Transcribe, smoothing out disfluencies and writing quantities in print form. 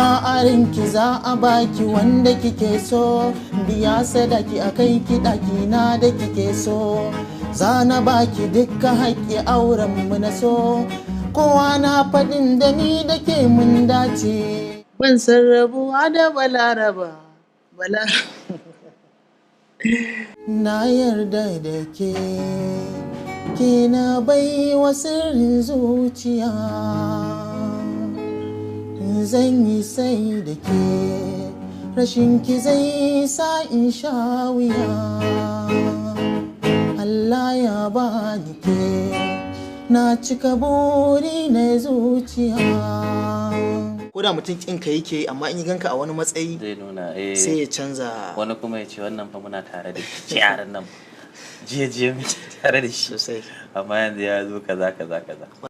sa a ranki za a baki wanda kike so, biya sadaki akai ki daki na da kike so, za na baki dukkan haƙƙi auren mu na so, kowa na faɗin da ni da ke mun dace, ban san rabuwa da balaraba na yarda da ke na bai wa sirrin zuciya, zan yi sai da ke, rashin ki zai sa in sha wuya, Allah ya bani ke, na cika buri na zuciya. Ko da mutum kinka yake amma in yi ganka a wani matsayi zai nuna sai ya canza. Wani kuma ya ce wannan fa muna tare da shi yaran nan jiya muke tare da shi sosai, amma yanzu ya zo kaza